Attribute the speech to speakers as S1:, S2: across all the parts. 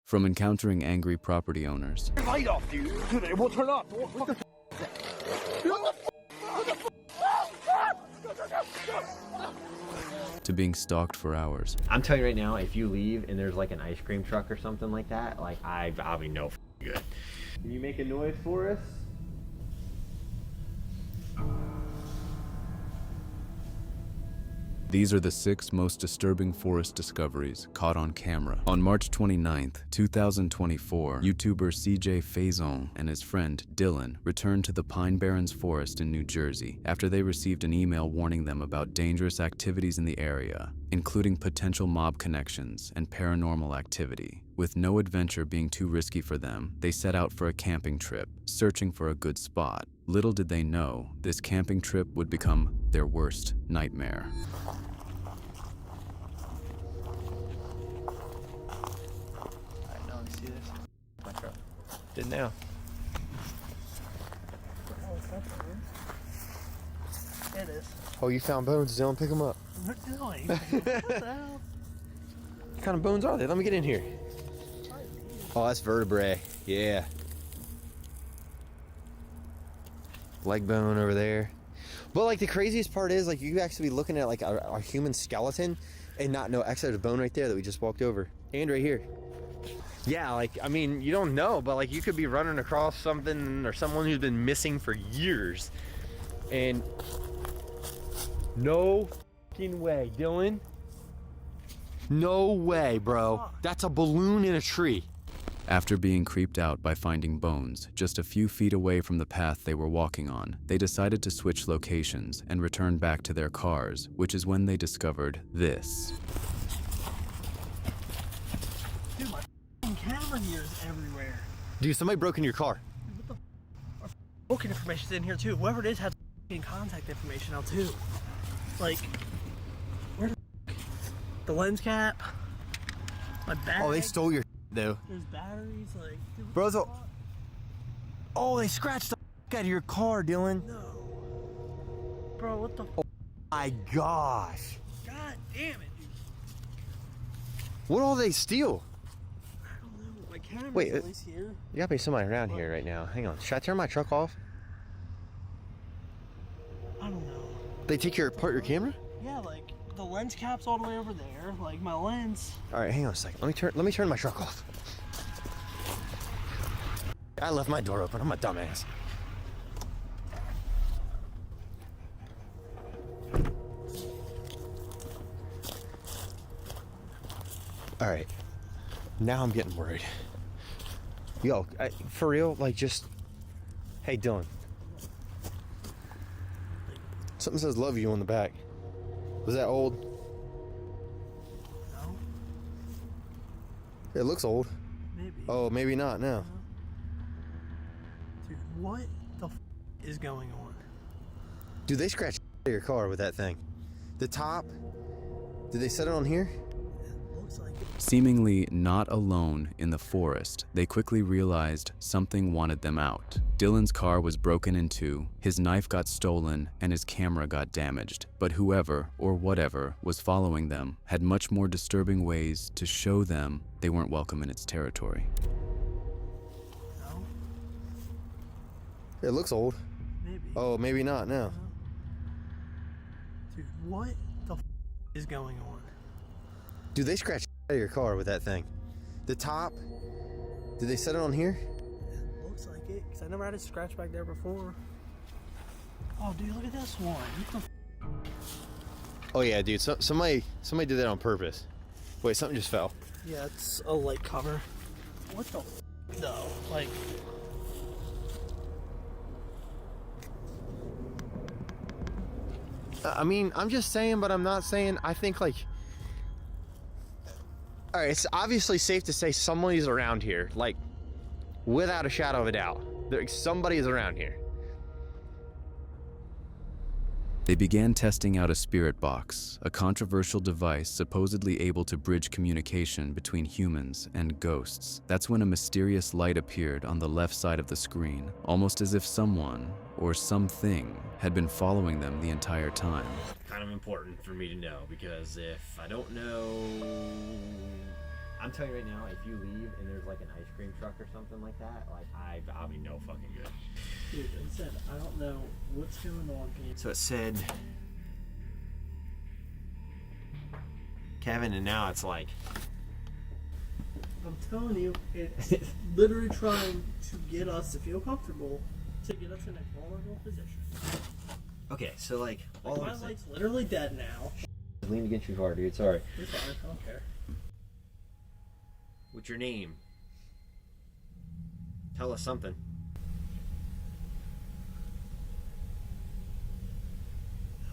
S1: From encountering angry property owners
S2: Light off, dude. Dude, it won't turn off. What the
S1: to being stalked for hours.
S3: I'm telling you right now, if you leave and there's like an ice cream truck or something like that, like I'll be no good. Can you make a noise for us?
S1: These are the 6 most disturbing forest discoveries caught on camera. On March 29th, 2024, YouTuber CJ Faison and his friend Dylan returned to the Pine Barrens forest in New Jersey after they received an email warning them about dangerous activities in the area, including potential mob connections and paranormal activity. With no adventure being too risky for them, they set out for a camping trip, searching for a good spot. Little did they know, this camping trip would become their worst nightmare.
S4: Alright, now let me see this. My truck.
S3: Did now.
S4: Oh, it's not there. It is.
S3: Oh, you found bones, Dylan, pick them up.
S4: What are you doing? What the hell?
S3: What kind of bones are they? Let me get in here. Oh, that's vertebrae. Yeah. Leg bone over there. But like the craziest part is like you could actually be looking at like a human skeleton and not know actually there's a bone right there that we just walked over. And right here. Yeah, like I mean you don't know, but like you could be running across something or someone who's been missing for years. And no fucking way, Dylan. No way, bro. That's a balloon in a tree.
S1: After being creeped out by finding bones just a few feet away from the path they were walking on, they decided to switch locations and return back to their cars, which is when they discovered this.
S4: Dude, my f***ing camera here is everywhere.
S3: Dude, somebody broke into your car.
S4: Dude, what the f***? Our booking information's in here too. Whoever it is has f***ing contact information now too. Like, where the f***? The lens cap? My bag?
S3: Oh, they stole your though.
S4: There's batteries, like... Dude,
S3: Bro, oh, they scratched the out of your car, Dylan.
S4: no. Bro, what the f***?
S3: Oh my gosh.
S4: God damn it, dude.
S3: What all they steal?
S4: I don't know. My camera's
S3: Wait,
S4: at least here.
S3: You gotta be somebody around here right now. Hang on. Should I turn my truck off?
S4: I don't know.
S3: They take apart your camera?
S4: Yeah, like the lens cap's all the way over there. Like my lens.
S3: All right, hang on a second. Let me turn my truck off. I left my door open. I'm a dumbass. All right. Now I'm getting worried. Yo, for real, like just, hey Dylan. Something says love you on the back. Was that old?
S4: No.
S3: It looks old.
S4: Maybe.
S3: Oh, maybe not now.
S4: Dude, what the f is going on?
S3: Dude, they scratched your car with that thing. The top, did they set it on here?
S4: It looks like it.
S1: Seemingly not alone in the forest, they quickly realized something wanted them out. Dylan's car was broken into, his knife got stolen, and his camera got damaged. But whoever, or whatever, was following them had much more disturbing ways to show them they weren't welcome in its territory.
S4: No.
S3: It looks old.
S4: Maybe.
S3: Oh, maybe not now.
S4: Dude, what the f is going on?
S3: Dude, they scratched your car with that thing. The top, did they set it on here?
S4: It looks like it, because I never had a scratch back there before. Oh, dude, look at this one. What the f
S3: Oh yeah, dude, somebody did that on purpose. Wait, something just fell.
S4: Yeah, it's a light cover. What the f though? Like...
S3: I mean, I'm just saying, but I'm not saying. I think like, all right, it's obviously safe to say somebody's around here, like, without a shadow of a doubt. Somebody is around here.
S1: They began testing out a spirit box, a controversial device supposedly able to bridge communication between humans and ghosts. That's when a mysterious light appeared on the left side of the screen, almost as if someone or something had been following them the entire time.
S3: Kind of important for me to know, because if I don't know, I'm telling you right now, if you leave and there's like like an ice cream truck or something like that, like I'll be no fucking good.
S4: Dude, it said, I don't know what's going on here.
S3: So it said Kevin, and now it's like,
S4: I'm telling you, it's literally trying to get us to feel comfortable, to get us in a vulnerable position.
S3: okay, so like all
S4: Like, my
S3: of
S4: light's literally dead now.
S3: lean against your car, dude. Sorry.
S4: You're fine, I don't care.
S3: What's your name? Tell us something.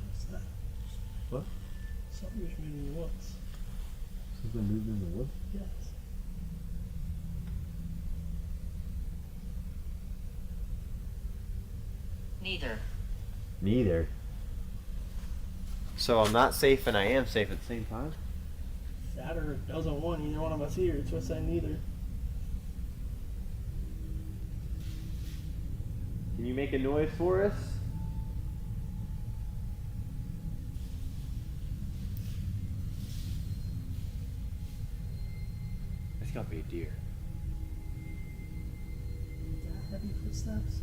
S4: What's that?
S3: What?
S4: Something just moved in the woods.
S3: Something moved in the woods?
S4: Yes.
S3: Neither. So I'm not safe and I am safe at the same time?
S4: That or it doesn't want either one of us here. It's what's saying neither.
S3: Can you make a noise for us? It's gotta be a deer.
S4: That heavy footsteps.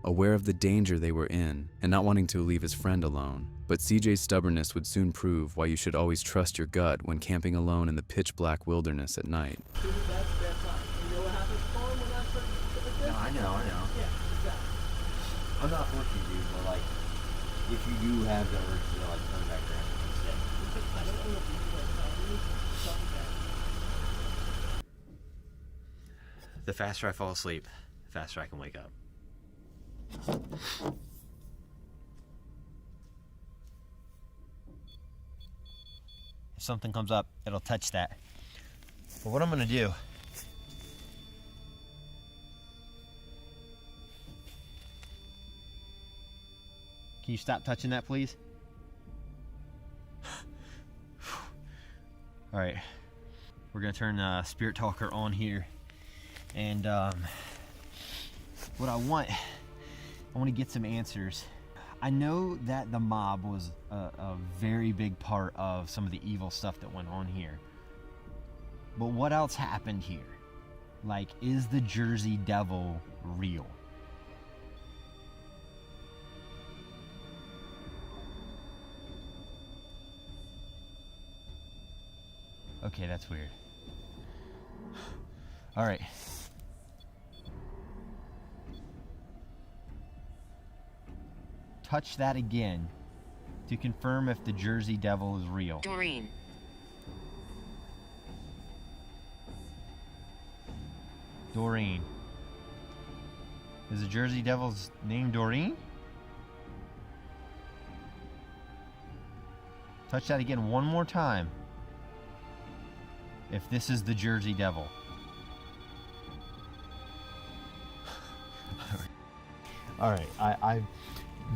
S1: Aware of the danger they were in and not wanting to leave his friend alone, but CJ's stubbornness would soon prove why you should always trust your gut when camping alone in the pitch-black wilderness at night.
S4: Dude, that's bad time. You know what happens to them when that's shit like this?
S3: No, I know.
S4: Yeah, exactly.
S3: I'm not pushing you, but like, if you do have the urge to like turn back around.
S4: Yeah. I don't want to be like telling you something bad.
S3: The faster I fall asleep, the faster I can wake up. If something comes up, it'll touch that. But what I'm gonna do, can you stop touching that, please? All right, we're gonna turn Spirit Talker on here, and what I want to get some answers. I know that the mob was a very big part of some of the evil stuff that went on here. But what else happened here? Like, is the Jersey Devil real? Okay, that's weird. All right. Touch that again to confirm if the Jersey Devil is real.
S5: Doreen.
S3: Doreen. Is the Jersey Devil's name Doreen? Touch that again one more time. If this is the Jersey Devil. All right, I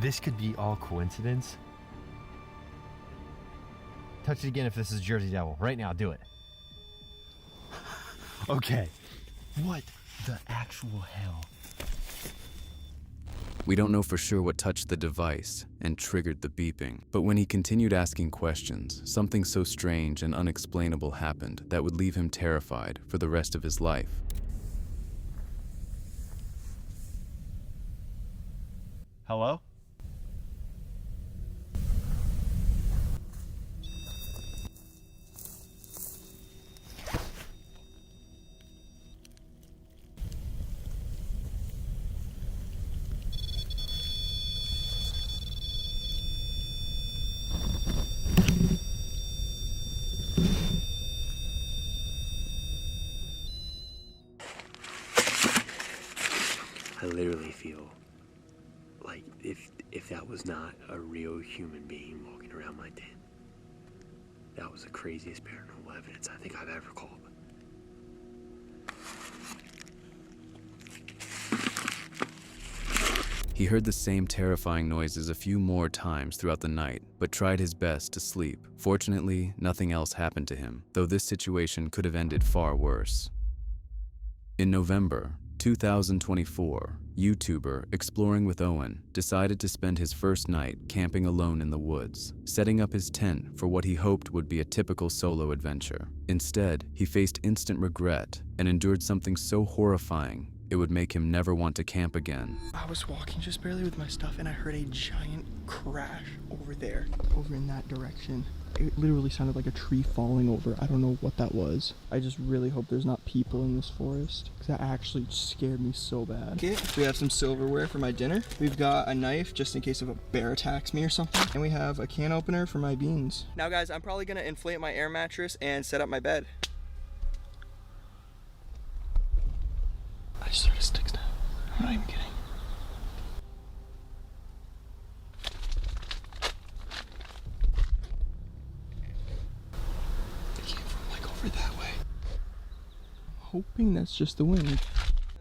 S3: this could be all coincidence. Touch it again if this is Jersey Devil. Right now, do it. Okay. What the actual hell?
S1: We don't know for sure what touched the device and triggered the beeping, but when he continued asking questions, something so strange and unexplainable happened that would leave him terrified for the rest of his life.
S3: Hello? I literally feel like if that was not a real human being walking around my den, that was the craziest paranormal evidence I think I've ever called.
S1: He heard the same terrifying noises a few more times throughout the night, but tried his best to sleep. Fortunately, nothing else happened to him, though this situation could have ended far worse. In November, 2024, YouTuber Exploring with Owen decided to spend his first night camping alone in the woods, setting up his tent for what he hoped would be a typical solo adventure. Instead, he faced instant regret and endured something so horrifying it would make him never want to camp again.
S5: I was walking just barely with my stuff and I heard a giant crash over there, over in that direction. It literally sounded like a tree falling over. I don't know what that was. I just really hope there's not people in this forest, because that actually scared me so bad. Okay, we have some silverware for my dinner. We've got a knife just in case if a bear attacks me or something. And we have a can opener for my beans. Now guys, I'm probably gonna inflate my air mattress and set up my bed. I just heard sticks now. I'm not even kidding. That way. I'm hoping that's just the wind.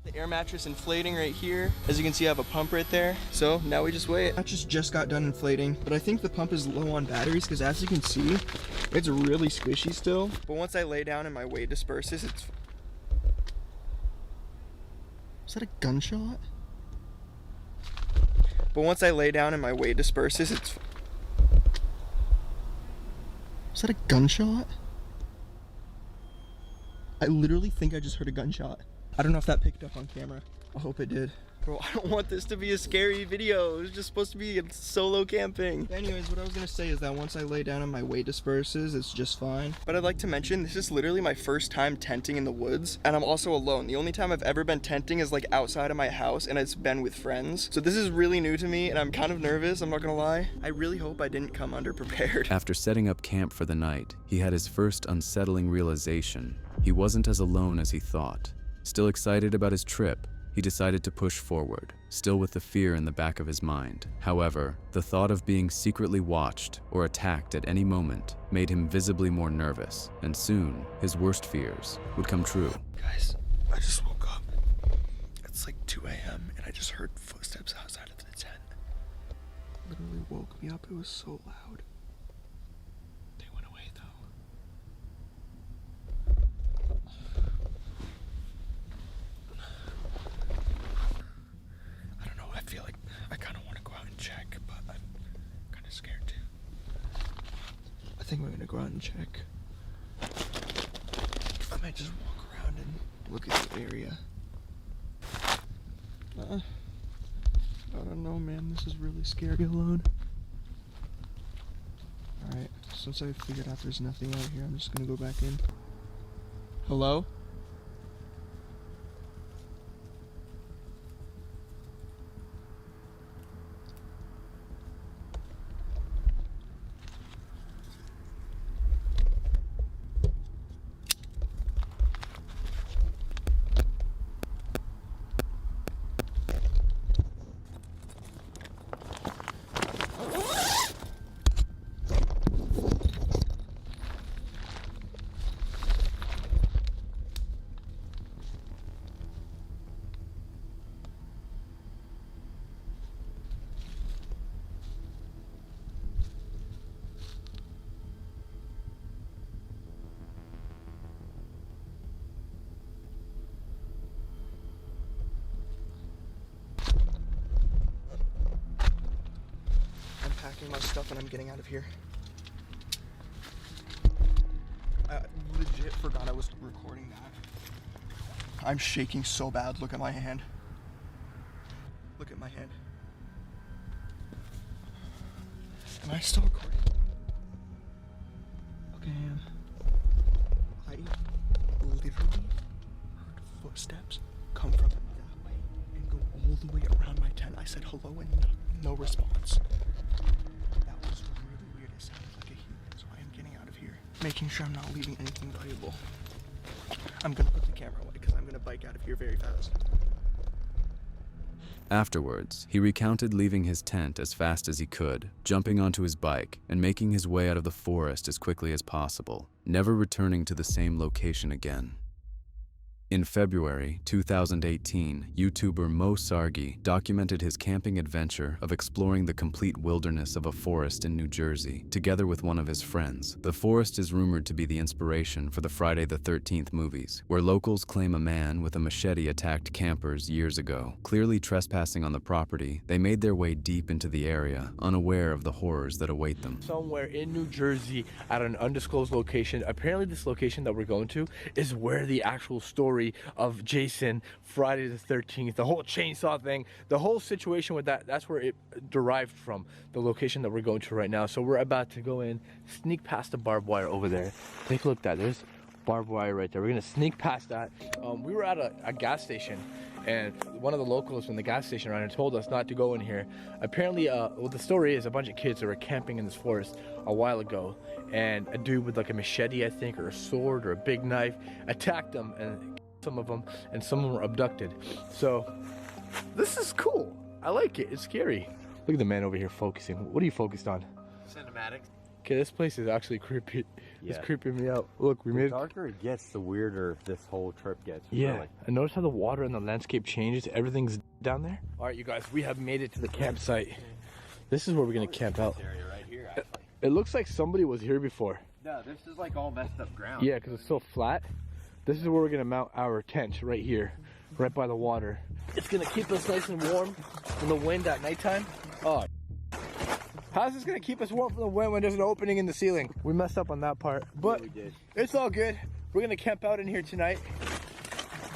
S5: The air mattress inflating right here. As you can see, I have a pump right there. So now we just wait. Mattress just got done inflating, but I think the pump is low on batteries because as you can see, it's really squishy still. But once I lay down and my weight disperses, it's... Is that a gunshot? But once I lay down and my weight disperses, it's... Is that a gunshot? I literally think I just heard a gunshot. I don't know if that picked up on camera. I hope it did. Bro, I don't want this to be a scary video. It's just supposed to be solo camping. Anyways, what I was gonna say is that once I lay down and my weight disperses, it's just fine. But I'd like to mention, this is literally my first time tenting in the woods, and I'm also alone. The only time I've ever been tenting is like outside of my house, and it's been with friends. So this is really new to me, and I'm kind of nervous, I'm not gonna lie. I really hope I didn't come underprepared.
S1: After setting up camp for the night, he had his first unsettling realization. He wasn't as alone as he thought. Still excited about his trip, he decided to push forward, still with the fear in the back of his mind. However, the thought of being secretly watched or attacked at any moment made him visibly more nervous, and soon, his worst fears would come true.
S5: Guys, I just woke up. It's like 2 a.m. and I just heard footsteps outside of the tent. Literally woke me up, it was so loud. They went away though. I feel like I kind of want to go out and check, but I'm kind of scared too. I think we're gonna go out and check. I might just walk around and look at the area. I don't know, man. This is really scary alone. Alright, since I figured out there's nothing out here, I'm just gonna go back in. Hello? Packing my stuff and I'm getting out of here. I legit forgot I was recording that. I'm shaking so bad. Look at my hand. Look at my hand. Am I still recording? Okay, I literally heard footsteps come from that way and go all the way around my tent. I said hello and no response. Making sure I'm not leaving anything valuable. I'm gonna put the camera away because I'm gonna bike out of here very fast.
S1: Afterwards, he recounted leaving his tent as fast as he could, jumping onto his bike, and making his way out of the forest as quickly as possible, never returning to the same location again. In February 2018, YouTuber Mo Sargi documented his camping adventure of exploring the complete wilderness of a forest in New Jersey, together with one of his friends. The forest is rumored to be the inspiration for the Friday the 13th movies, where locals claim a man with a machete attacked campers years ago. Clearly trespassing on the property, they made their way deep into the area, unaware of the horrors that await them.
S6: Somewhere in New Jersey at an undisclosed location. Apparently this location that we're going to is where the actual story of Jason, Friday the 13th, the whole chainsaw thing, the whole situation with that's where it derived from, the location that we're going to right now. So we're about to go in, sneak past the barbed wire over there. Take a look at that. There's barbed wire right there. We're gonna sneak past that. We were at a gas station, and one of the locals from the gas station around here told us not to go in here. Apparently, well, the story is a bunch of kids that were camping in this forest a while ago, and a dude with like a machete, I think, or a sword or a big knife attacked them, and some of them were abducted. So this is cool. I like it. It's scary. Look at the man over here focusing. What are you focused on?
S3: Cinematics.
S6: Okay, this place is actually creepy.
S3: Yeah.
S6: It's creeping me out. Look, we made it.
S3: The darker it gets, the weirder this whole trip gets.
S6: Yeah,
S3: Really.
S6: and notice how the water and the landscape changes. Everything's down there. All right, you guys, we have made it to the campsite. This is where we're gonna camp out.
S3: Area right here, actually.
S6: It looks like somebody was here before.
S3: No, this is like all messed up ground.
S6: Yeah, because it's so flat. This is where we're gonna mount our tent, right here, right by the water. It's gonna keep us nice and warm from the wind at nighttime. Oh, how's this gonna keep us warm from the wind when there's an opening in the ceiling? We messed up on that part, but
S3: Yeah, we did.
S6: It's all good. We're gonna camp out in here tonight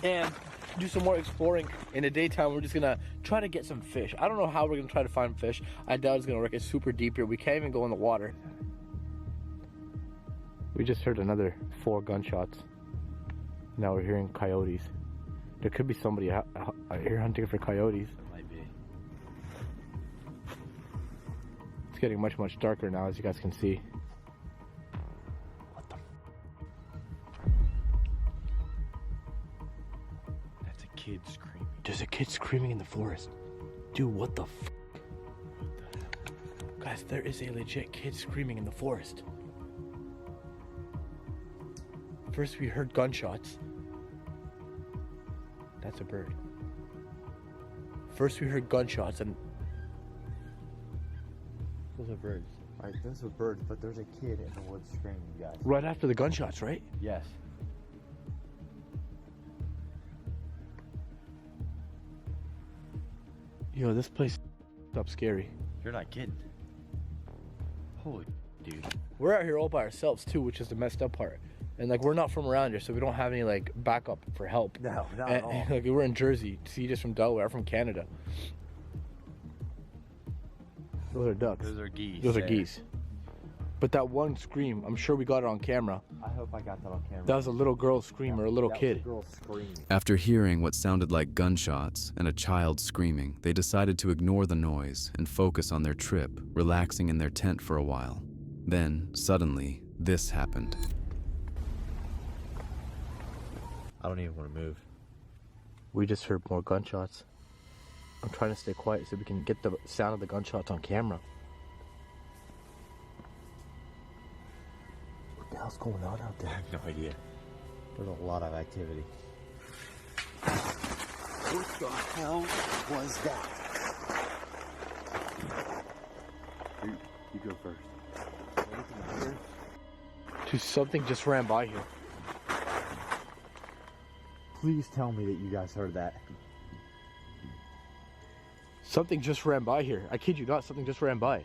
S6: and do some more exploring in the daytime. We're just gonna try to get some fish. I don't know how we're gonna try to find fish. I doubt it's gonna work. It's super deep here. We can't even go in the water. We just heard another 4 gunshots. Now we're hearing coyotes. There could be somebody out here hunting for coyotes.
S3: Might be.
S6: It's getting much, much darker now, as you guys can see. What the?
S3: That's a kid screaming.
S6: There's a kid screaming in the forest. Dude, what the f? Guys, there is a legit kid screaming in the forest. First we heard gunshots. That's a bird. First we heard gunshots and
S3: Those are birds. Alright, those are birds, but there's a kid in the woods screaming, guys.
S6: right after the gunshots, right?
S3: Yes.
S6: Yo, this place is up scary.
S3: You're not kidding. Holy dude.
S6: We're out here all by ourselves too, which is the messed up part. And like, we're not from around here, so we don't have any like backup for help.
S3: No, not
S6: And,
S3: at all.
S6: like, we're in Jersey. See, just from Delaware, I'm from Canada. Those are ducks.
S3: Those are geese.
S6: Those are
S3: there.
S6: geese. But that one scream, I'm sure we got it on camera.
S3: I hope I got that on camera.
S6: That was a little girl scream or a little
S3: That was
S6: kid.
S3: a girl screaming.
S1: After hearing what sounded like gunshots and a child screaming, they decided to ignore the noise and focus on their trip, relaxing in their tent for a while. Then, suddenly, this happened.
S3: I don't even want to move.
S6: We just heard more gunshots. I'm trying to stay quiet so we can get the sound of the gunshots on camera. What the hell's going on out
S3: I
S6: there?
S3: have no idea. There's a lot of activity. What the hell was that? You go first. Anything here?
S6: Dude, something just ran by here.
S3: Please tell me that you guys heard that.
S6: Something just ran by here. I kid you not, something just ran by.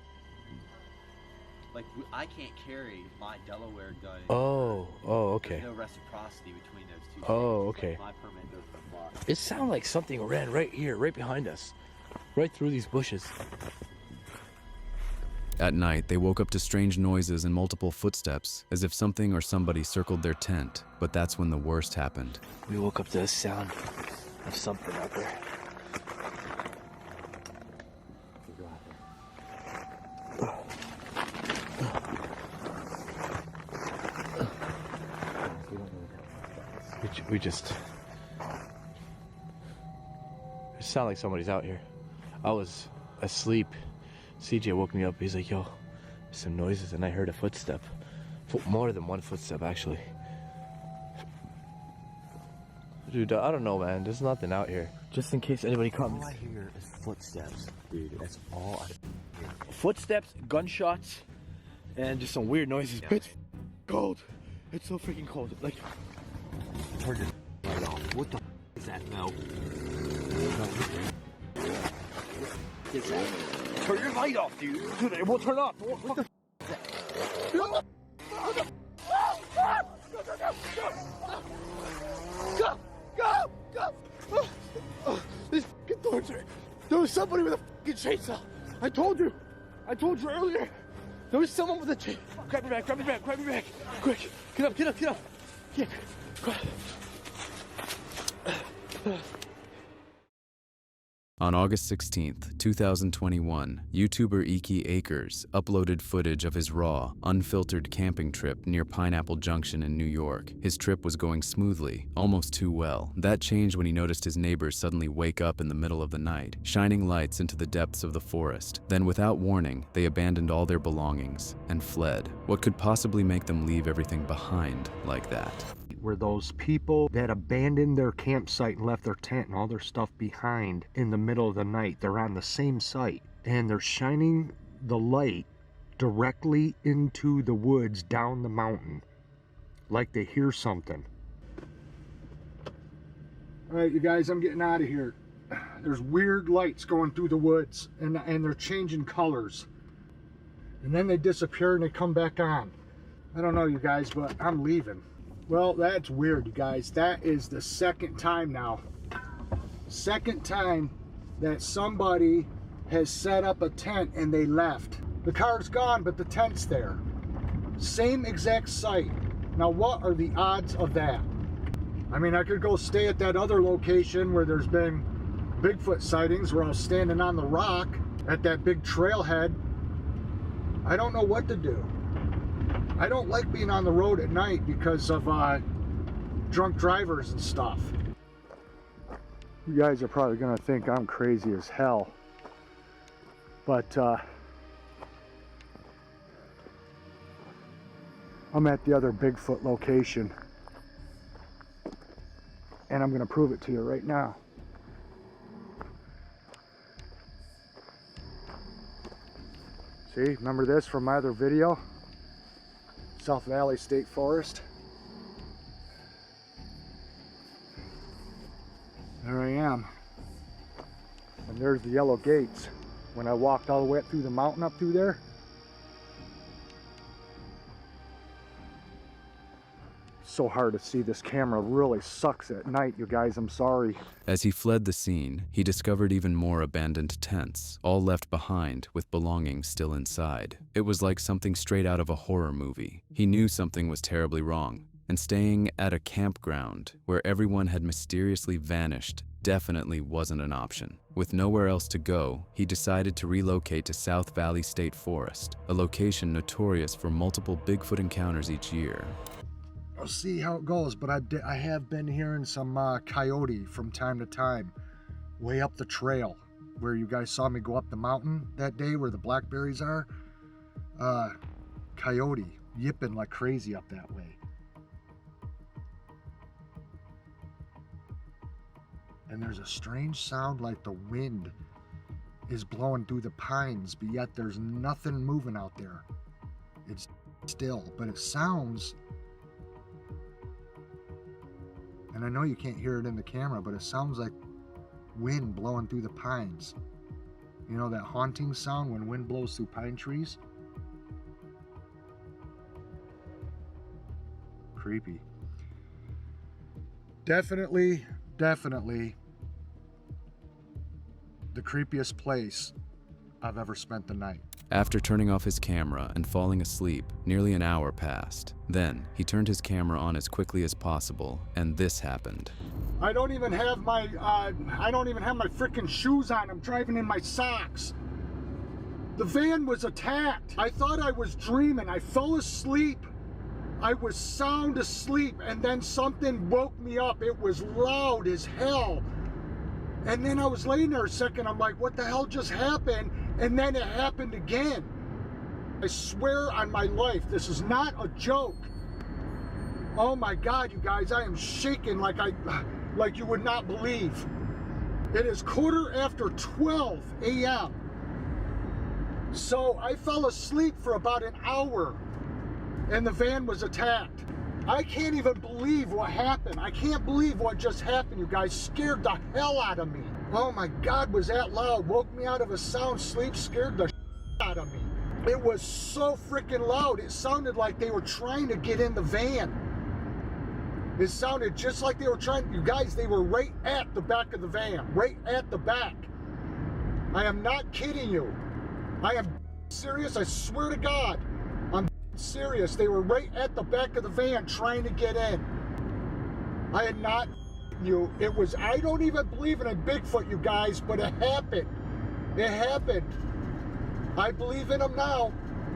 S7: Like, I can't carry my Delaware gun.
S6: Oh, okay.
S7: There's no reciprocity between those two.
S6: Oh,
S7: states.
S6: okay.
S7: Like, my permit goes for block.
S6: It sounded like something ran right here, right behind us. Right through these bushes.
S1: At night, they woke up to strange noises and multiple footsteps, as if something or somebody circled their tent, but that's when the worst happened.
S6: We woke up to the sound of something out there. We just... It sounded like somebody's out here. I was asleep. CJ woke me up. He's like, yo, some noises, and I heard a footstep. More than one footstep, actually. Dude, I don't know, man. There's nothing out here. Just in case anybody comes.
S2: All I hear is footsteps, dude. That's all I hear.
S6: Footsteps, gunshots, and just some weird noises. It's cold. It's so freaking cold. Like,
S2: Turn your light off. What the is that? No. Get that. Turn your light off, dude. Dude, it won't turn off. What the is that?
S6: go, go, go. These fucking doors are. There was somebody with a fucking chainsaw. I told you earlier. There was someone with a chainsaw. Grab me back, grab me back, grab me back. Quick, get up, get up, get up. Yeah.
S1: On August 16th, 2021, YouTuber Iki Akers uploaded footage of his raw, unfiltered camping trip near Pineapple Junction in New York. His trip was going smoothly, almost too well. That changed when he noticed his neighbors suddenly wake up in the middle of the night, shining lights into the depths of the forest. Then, without warning, they abandoned all their belongings and fled. What could possibly make them leave everything behind like that?
S8: Were those people that abandoned their campsite and left their tent and all their stuff behind in the middle of the night. They're on the same site and they're shining the light directly into the woods down the mountain, like they hear something.
S9: All right, you guys, I'm getting out of here. There's weird lights going through the woods and they're changing colors. And then they disappear and they come back on. I don't know, you guys, but I'm leaving. Well, that's weird, you guys. That is the second time now. Second time that somebody has set up a tent and they left. The car's gone, but the tent's there. Same exact site. Now, what are the odds of that? I mean, I could go stay at that other location where there's been Bigfoot sightings, where I was standing on the rock at that big trailhead. I don't know what to do. I don't like being on the road at night because of drunk drivers and stuff.
S8: You guys are probably gonna think I'm crazy as hell, but I'm at the other Bigfoot location and I'm gonna prove it to you right now. See, remember this from my other video? South Valley State Forest. There I am. And there's the yellow gates. When I walked all the way up through the mountain up through there. So hard to see. This camera really sucks at night, you guys. I'm sorry.
S1: As he fled the scene, he discovered even more abandoned tents, all left behind with belongings still inside. It was like something straight out of a horror movie. He knew something was terribly wrong, and staying at a campground where everyone had mysteriously vanished definitely wasn't an option. With nowhere else to go, he decided to relocate to South Valley State Forest, a location notorious for multiple Bigfoot encounters each year.
S9: I'll see how it goes, but I have been hearing some coyote from time to time, way up the trail, where you guys saw me go up the mountain that day where the blackberries are. Coyote yipping like crazy up that way. And there's a strange sound like the wind is blowing through the pines, but yet there's nothing moving out there. It's still, but it sounds, and I know you can't hear it in the camera, but it sounds like wind blowing through the pines. You know that haunting sound when wind blows through pine trees? Creepy. Definitely the creepiest place I've ever spent the night.
S1: After turning off his camera and falling asleep, nearly an hour passed. Then, he turned his camera on as quickly as possible, and this happened.
S9: I don't even have my freaking shoes on. I'm driving in my socks. The van was attacked. I thought I was dreaming. I fell asleep. I was sound asleep, and then something woke me up. It was loud as hell. And then I was laying there a second. I'm like, what the hell just happened? And then it happened again. I swear on my life, this is not a joke. Oh my God, you guys, I am shaking like like you would not believe. It is 12:15 a.m. So I fell asleep for about an hour and the van was attacked. I can't even believe what happened. I can't believe what just happened, you guys. Scared the hell out of me. Oh my God, was that loud? Woke me out of a sound sleep, scared the out of me. It was so freaking loud. It sounded like they were trying to get in the van. It sounded just like they were trying. You guys, they were right at the back of the van. Right at the back. I am not kidding you. I am serious. I swear to God. I'm serious. They were right at the back of the van trying to get in. I had not you. It was, I don't even believe in a Bigfoot, you guys, but it happened. It happened. I believe in them now.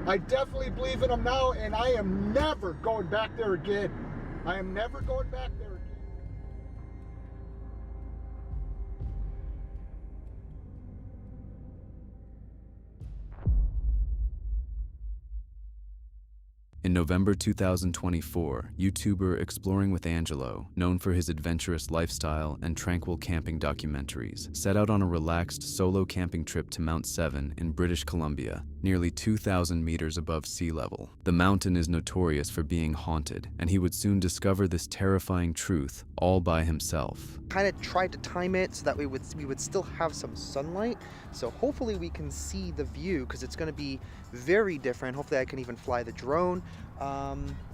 S9: I definitely believe in them now, and I am never going back there again. I am never going back there again.
S1: In November 2024, YouTuber Exploring with Angelo, known for his adventurous lifestyle and tranquil camping documentaries, set out on a relaxed solo camping trip to Mount 7 in British Columbia, nearly 2,000 meters above sea level. The mountain is notorious for being haunted, and he would soon discover this terrifying truth all by himself.
S10: Kind of tried to time it so that we would still have some sunlight, so hopefully we can see the view, because it's going to be very different. Hopefully I can even fly the drone.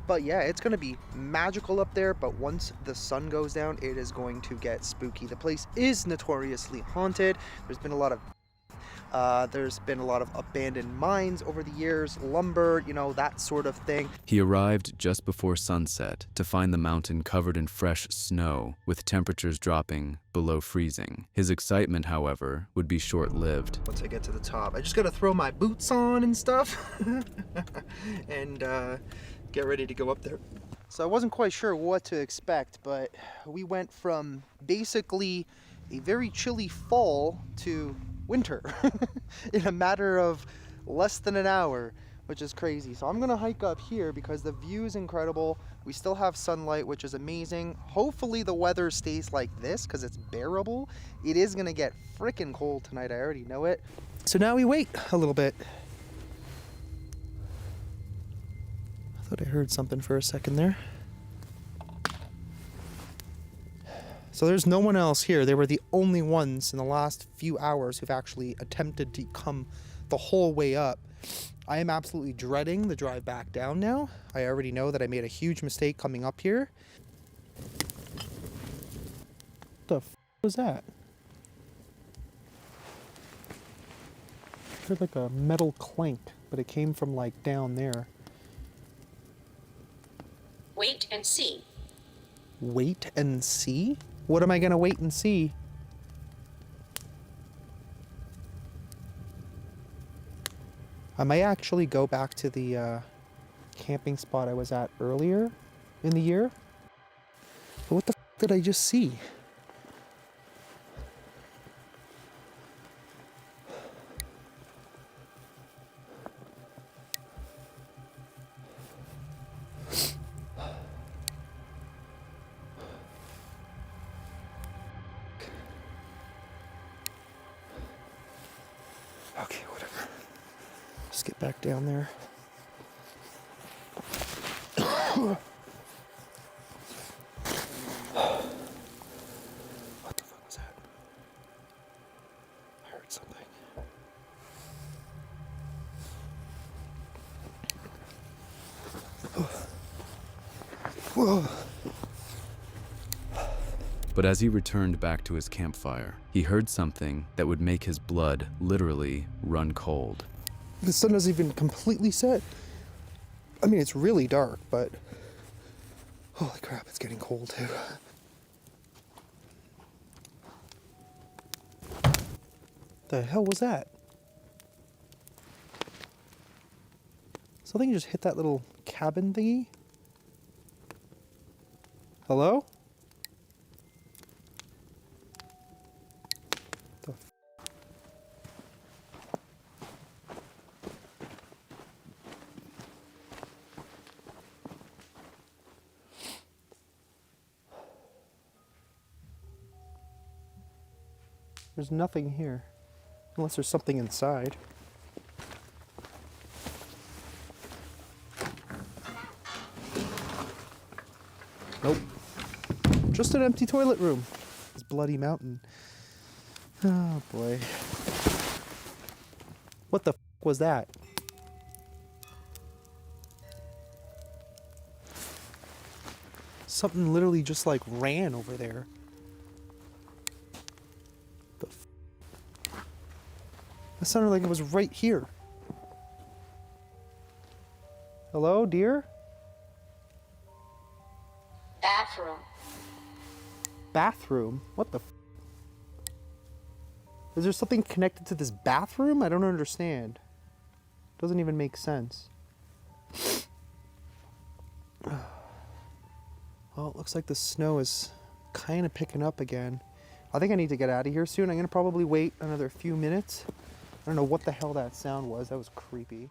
S10: But yeah, it's going to be magical up there, but once the sun goes down, it is going to get spooky. The place is notoriously haunted. There's been a lot of abandoned mines over the years, lumber, you know, that sort of thing.
S1: He arrived just before sunset to find the mountain covered in fresh snow, with temperatures dropping below freezing. His excitement, however, would be short-lived.
S10: Once I get to the top, I just gotta throw my boots on and stuff and get ready to go up there. So I wasn't quite sure what to expect, but we went from basically a very chilly fall to winter in a matter of less than an hour, which is crazy. So I'm gonna hike up here because the view is incredible. We still have sunlight, which is amazing. Hopefully the weather stays like this because it's bearable. It is gonna get freaking cold tonight, I already know it. So now we wait a little bit. I thought I heard something for a second there. So there's no one else here. They were the only ones in the last few hours who've actually attempted to come the whole way up. I am absolutely dreading the drive back down now. I already know that I made a huge mistake coming up here. What the f was that? I heard like a metal clank, but it came from like down there.
S11: Wait and see.
S10: Wait and see? What am I gonna wait and see? I might actually go back to the camping spot I was at earlier in the year. But what the f did I just see? Okay, whatever. Just get back down there. What the fuck was that? I heard something. Whoa.
S1: But as he returned back to his campfire, he heard something that would make his blood literally run cold.
S10: The sun doesn't even completely set. I mean, it's really dark, but holy crap, it's getting cold too. The hell was that? Something just hit that little cabin thingy? Hello? There's nothing here. Unless there's something inside. Nope. Just an empty toilet room. This bloody mountain. Oh boy. What the f was that? Something literally just like ran over there. The f. That sounded like it was right here. Hello, dear?
S11: Bathroom.
S10: Bathroom? What the f? Is there something connected to this bathroom? I don't understand. Doesn't even make sense. Well, it looks like the snow is kind of picking up again. I think I need to get out of here soon. I'm going to probably wait another few minutes. I don't know what the hell that sound was. That was creepy.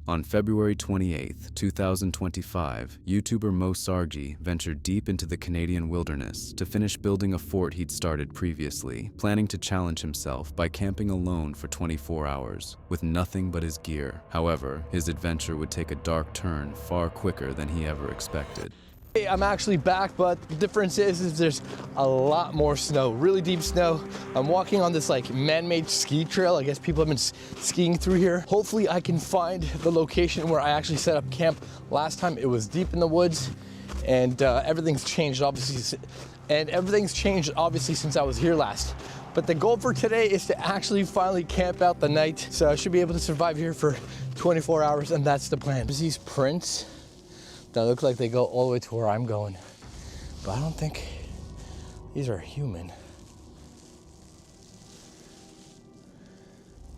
S1: On February 28, 2025, YouTuber Mo Sargi ventured deep into the Canadian wilderness to finish building a fort he'd started previously, planning to challenge himself by camping alone for 24 hours, with nothing but his gear. However, his adventure would take a dark turn far quicker than he ever expected.
S6: Hey, I'm actually back, but the difference is there's a lot more snow, really deep snow. I'm walking on this like man-made ski trail. I guess people have been skiing through here. Hopefully I can find the location where I actually set up camp last time. It was deep in the woods, and everything's changed obviously. Since I was here last. But the goal for today is to actually finally camp out the night. So I should be able to survive here for 24 hours, and that's the plan. There's these prints that look like they go all the way to where I'm going. But I don't think these are human.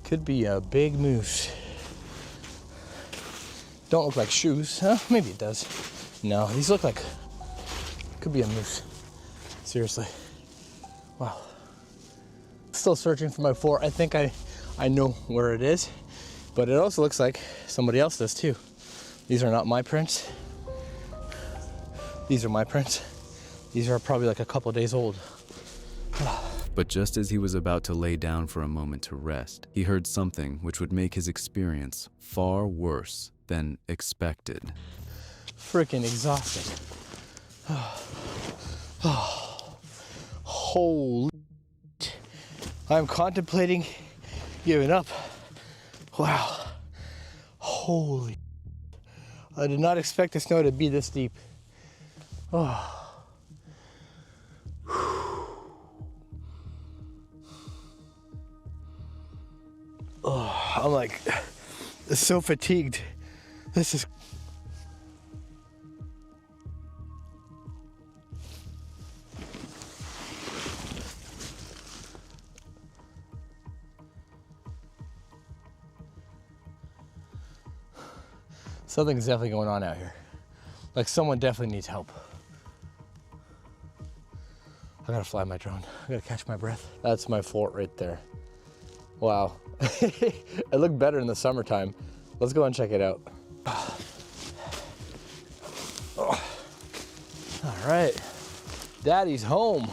S6: Could be a big moose. Don't look like shoes, huh? Maybe it does. No, these look like, could be a moose. Seriously. Wow. Still searching for my fort. I think I know where it is, but it also looks like somebody else does too. These are not my prints. These are my prints. These are probably like a couple days old.
S1: But just as he was about to lay down for a moment to rest, he heard something which would make his experience far worse than expected.
S6: Freaking exhausted. Holy. I'm contemplating giving up. Wow. Holy. I did not expect the snow to be this deep. Oh. Oh, I'm like so fatigued. This is something's definitely going on out here. Like someone definitely needs help. I gotta fly my drone. I gotta catch my breath. That's my fort right there. Wow. It looked better in the summertime. Let's go and check it out. All right. Daddy's home.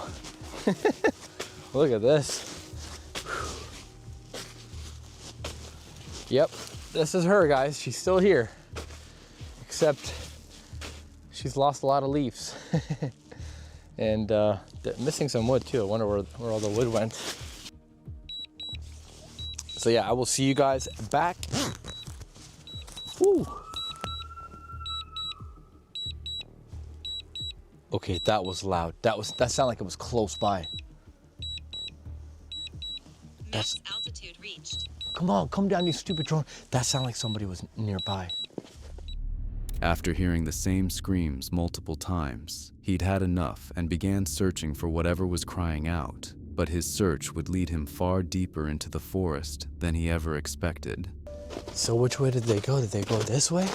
S6: Look at this. Yep, this is her, guys. She's still here. Except she's lost a lot of leaves. And missing some wood too. I wonder where all the wood went. So yeah, I will see you guys back. Woo. Okay, that was loud. That sounded like it was close by. That's altitude reached. Come on, come down, you stupid drone. That sounded like somebody was nearby.
S1: After hearing the same screams multiple times, he'd had enough and began searching for whatever was crying out. But his search would lead him far deeper into the forest than he ever expected.
S6: So which way did they go? Did they go this way?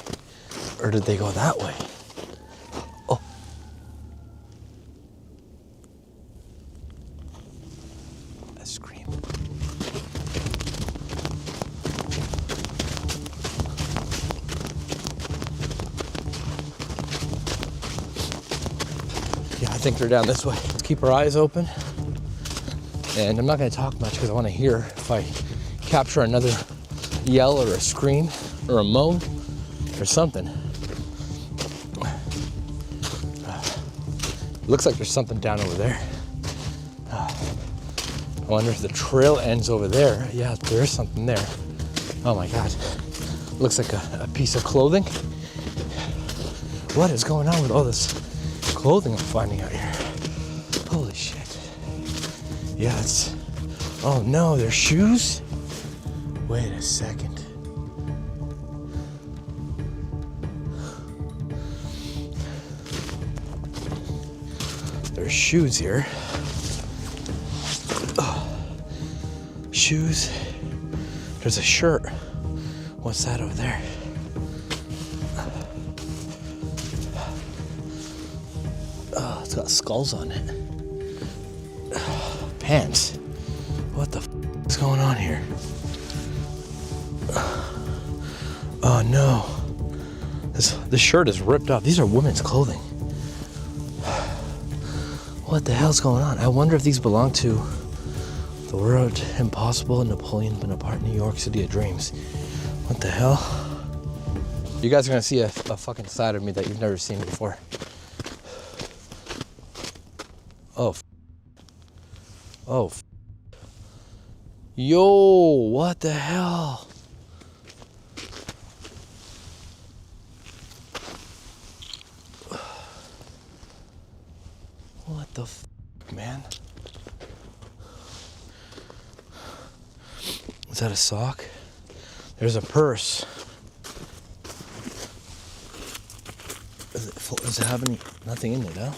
S6: Or did they go that way? Oh. A scream. Yeah, I think they're down this way. Let's keep our eyes open. And I'm not gonna talk much because I wanna hear if I capture another yell or a scream or a moan or something. Looks like there's something down over there. I wonder if the trail ends over there. Yeah, there is something there. Oh my God. Looks like a piece of clothing. What is going on with all this clothing I'm finding out here? Holy shit. Yeah, it's... Oh no, there's shoes? Wait a second. There's shoes here. Shoes. There's a shirt. What's that over there? Oh, it's got skulls on it. Pants. What the f is going on here? Oh no. This shirt is ripped off. These are women's clothing. What the hell's going on? I wonder if these belong to the Word Impossible and Napoleon Bonaparte, New York City of Dreams. What the hell? You guys are gonna see a fucking side of me that you've never seen before. Oh. Oh. Yo, what the hell? What the f, man? Is that a sock? There's a purse. Does it have nothing in it now?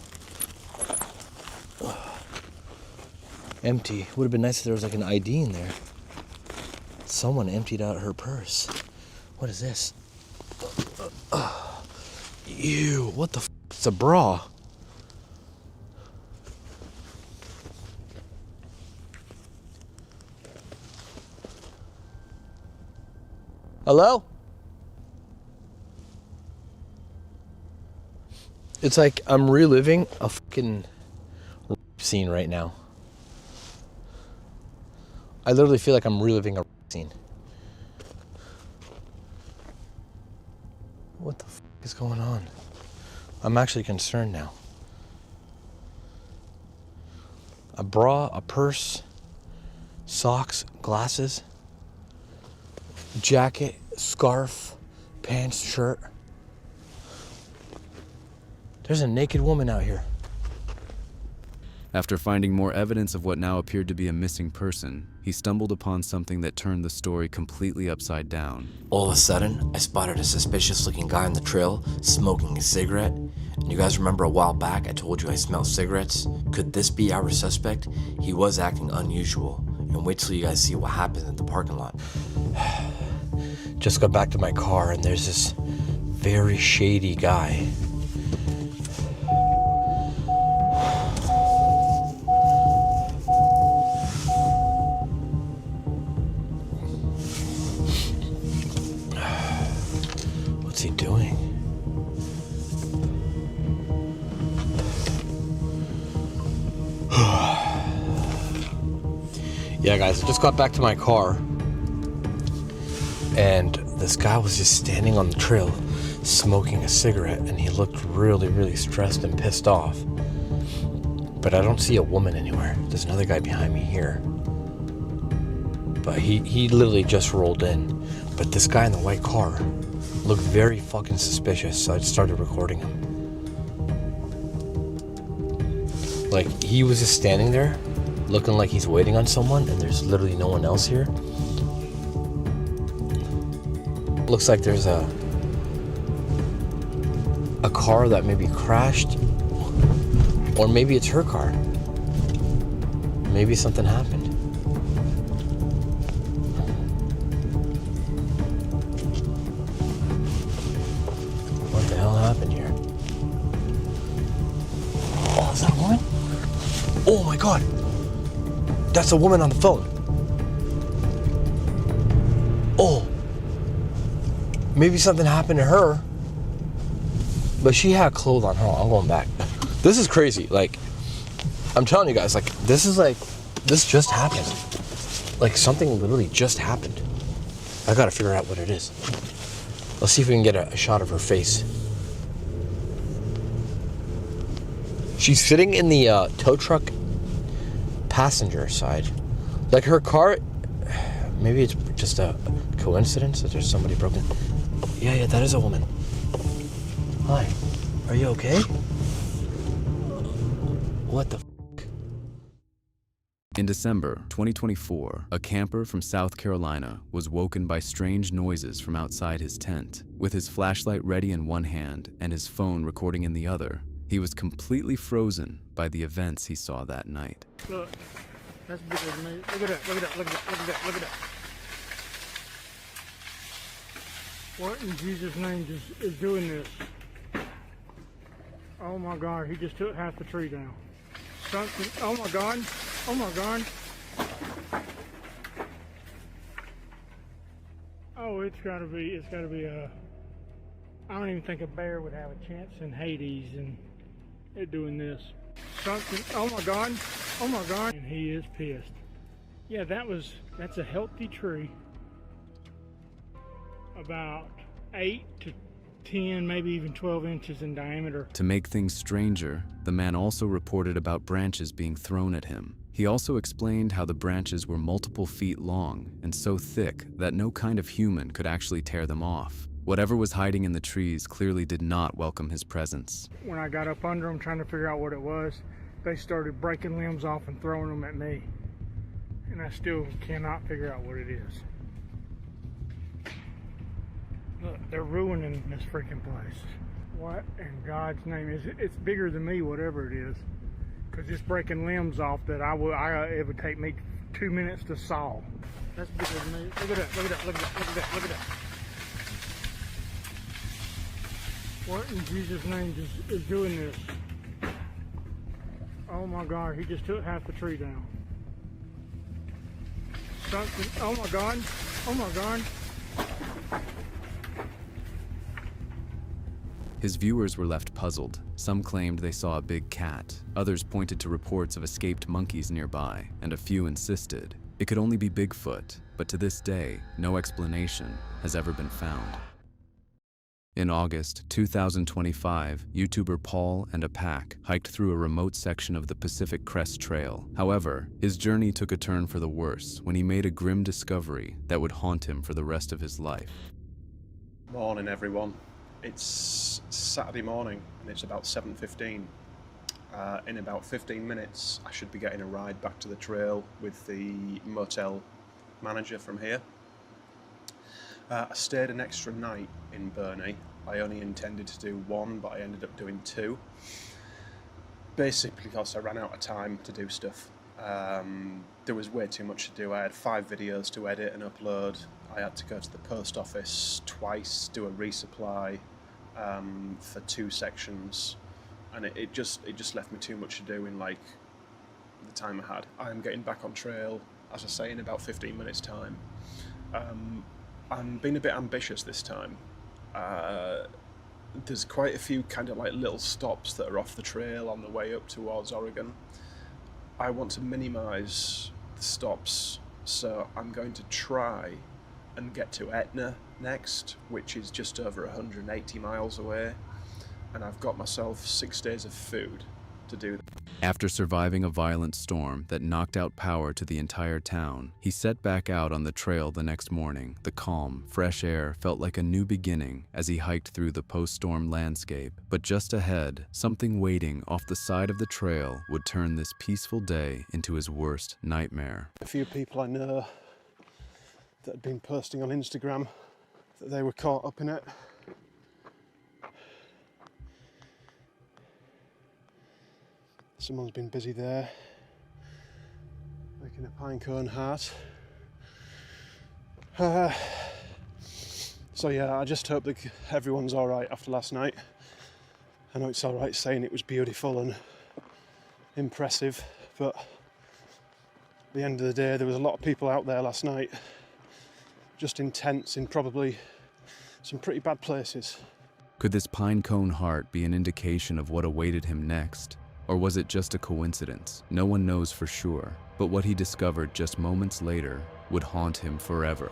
S6: Empty. Would have been nice if there was like an ID in there. Someone emptied out her purse. What is this? Ew, what the f? It's a bra. Hello? It's like I'm reliving a fucking scene right now. I literally feel like I'm reliving a scene. What the f is going on? I'm actually concerned now. A bra, a purse, socks, glasses, jacket, scarf, pants, shirt. There's a naked woman out here.
S1: After finding more evidence of what now appeared to be a missing person, he stumbled upon something that turned the story completely upside down.
S12: All of a sudden, I spotted a suspicious-looking guy on the trail smoking a cigarette. And you guys remember a while back I told you I smell cigarettes? Could this be our suspect? He was acting unusual. And wait till you guys see what happens at the parking lot.
S6: Just got back to my car and there's this very shady guy. What's he doing? Yeah, guys, I just got back to my car and this guy was just standing on the trail smoking a cigarette and he looked really, really stressed and pissed off. But I don't see a woman anywhere. There's another guy behind me here. But he literally just rolled in. But this guy in the white car looked very fucking suspicious, so I just started recording him. Like, he was just standing there looking like he's waiting on someone and there's literally no one else here. Looks like there's a car that maybe crashed, or maybe it's her car. Maybe something happened. What the hell happened here? Oh, is that a woman? Oh my God. That's a woman on the phone. Oh. Maybe something happened to her. But she had clothes on her. I'm going back. This is crazy. Like, I'm telling you guys, like, this is like
S12: This just happened. Like, something literally just happened. I gotta figure out what it is. Let's see if we can get a shot of her face. She's sitting in the tow truck passenger side. Like, her car, maybe it's just a coincidence that there's somebody broken. Yeah, that is a woman. Hi, are you okay? What the f?
S1: In December 2024, a camper from South Carolina was woken by strange noises from outside his tent. With his flashlight ready in one hand and his phone recording in the other, he was completely frozen by the events he saw that night.
S9: Look, that's bigger than me. Look at that, look at that, look at that, look at that, look at that. What in Jesus' name is doing this? Oh my God, he just took half the tree down. Something, oh my God, oh my God. Oh, it's gotta be I don't even think a bear would have a chance in Hades and it doing this. Something, oh my God, oh my God. And he is pissed. Yeah, that's a healthy tree. About 8 to 10, maybe even 12 inches in diameter.
S1: To make things stranger, the man also reported about branches being thrown at him. He also explained how the branches were multiple feet long and so thick that no kind of human could actually tear them off. Whatever was hiding in the trees clearly did not welcome his presence.
S9: When I got up under them trying to figure out what it was, they started breaking limbs off and throwing them at me. And I still cannot figure out what it is. Look, they're ruining this freaking place. What in God's name is it? It's bigger than me, whatever it is. Because it's breaking limbs off that it would take me 2 minutes to saw. That's bigger than me. Look at that, look at that, look at that, look at that, look at that. What in Jesus' name is doing this? Oh my God, he just took half the tree down. Something, oh my God, oh my God.
S1: His viewers were left puzzled. Some claimed they saw a big cat. Others pointed to reports of escaped monkeys nearby, and a few insisted it could only be Bigfoot, but to this day, no explanation has ever been found. In August 2025, YouTuber Paul and a pack hiked through a remote section of the Pacific Crest Trail. However, his journey took a turn for the worse when he made a grim discovery that would haunt him for the rest of his life.
S13: Morning, everyone. It's Saturday morning and it's about 7:15. In about 15 minutes, I should be getting a ride back to the trail with the motel manager from here. I stayed an extra night in Burney. I only intended to do one, but I ended up doing two. Basically because I ran out of time to do stuff. There was way too much to do. I had 5 videos to edit and upload. I had to go to the post office twice, do a resupply for 2 sections, and it just left me too much to do in like the time I had. I am getting back on trail, as I say, in about 15 minutes time. I'm being a bit ambitious this time. There's quite a few kind of like little stops that are off the trail on the way up towards Oregon. I want to minimize the stops, so I'm going to try and get to Etna next, which is just over 180 miles away, and I've got myself 6 days of food to do that.
S1: After surviving a violent storm that knocked out power to the entire town, he set back out on the trail the next morning. The calm, fresh air felt like a new beginning as he hiked through the post-storm landscape. But just ahead, something waiting off the side of the trail would turn this peaceful day into his worst nightmare.
S13: A few people I know that had been posting on Instagram that they were caught up in it. Someone's been busy there, making a pine cone heart. So yeah, I just hope that everyone's alright after last night. I know it's alright saying it was beautiful and impressive, but at the end of the day there was a lot of people out there last night, just in tents in probably some pretty bad places.
S1: Could this pine cone heart be an indication of what awaited him next? Or was it just a coincidence? No one knows for sure. But what he discovered just moments later would haunt him forever.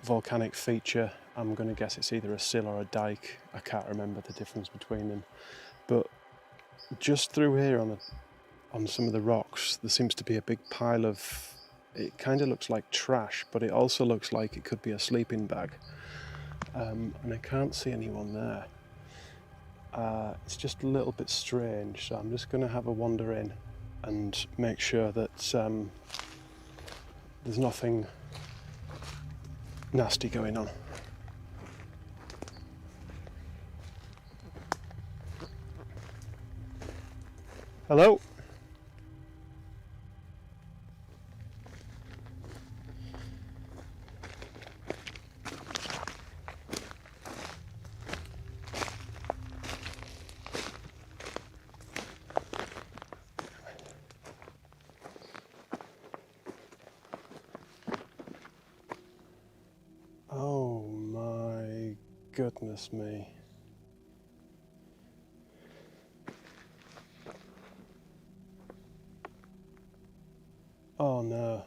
S13: Volcanic feature. I'm going to guess it's either a sill or a dike. I can't remember the difference between them. But just through here on some of the rocks, there seems to be a big pile of, it kind of looks like trash, but it also looks like it could be a sleeping bag. And I can't see anyone there. It's just a little bit strange, so I'm just going to have a wander in and make sure that there's nothing nasty going on. Hello? Oh my goodness me. Oh no.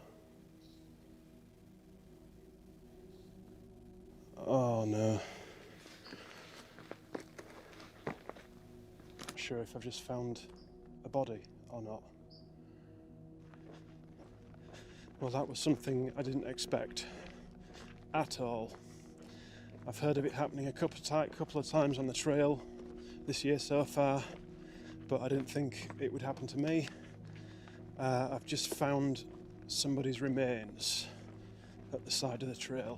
S13: Oh no. Not sure if I've just found a body or not. Well, that was something I didn't expect at all. I've heard of it happening a couple of times on the trail this year so far, but I didn't think it would happen to me. I've just found somebody's remains at the side of the trail.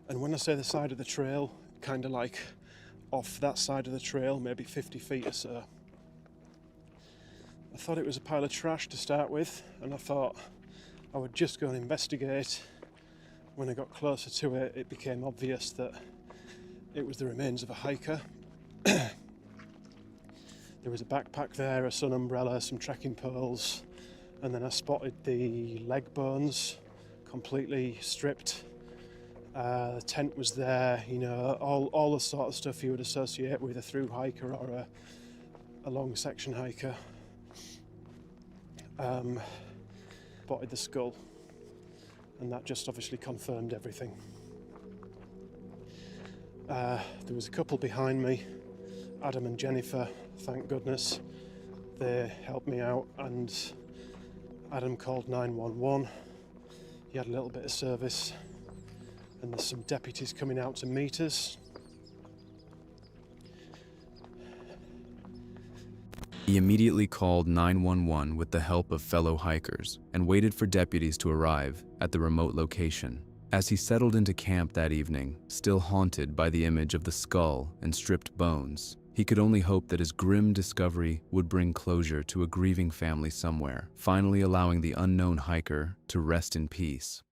S13: And when I say the side of the trail, kind of like off that side of the trail, maybe 50 feet or so. I thought it was a pile of trash to start with, and I thought I would just go and investigate. When I got closer to it, it became obvious that it was the remains of a hiker. There was a backpack there, a sun umbrella, some trekking poles, and then I spotted the leg bones completely stripped. The tent was there, you know, all the sort of stuff you would associate with a through hiker or a long section hiker. Spotted the skull, and that just obviously confirmed everything. There was a couple behind me, Adam and Jennifer, thank goodness. They helped me out, and Adam called 911. He had a little bit of service, and there's some deputies coming out to meet us.
S1: He immediately called 911 with the help of fellow hikers and waited for deputies to arrive at the remote location. As he settled into camp that evening, still haunted by the image of the skull and stripped bones, he could only hope that his grim discovery would bring closure to a grieving family somewhere, finally allowing the unknown hiker to rest in peace.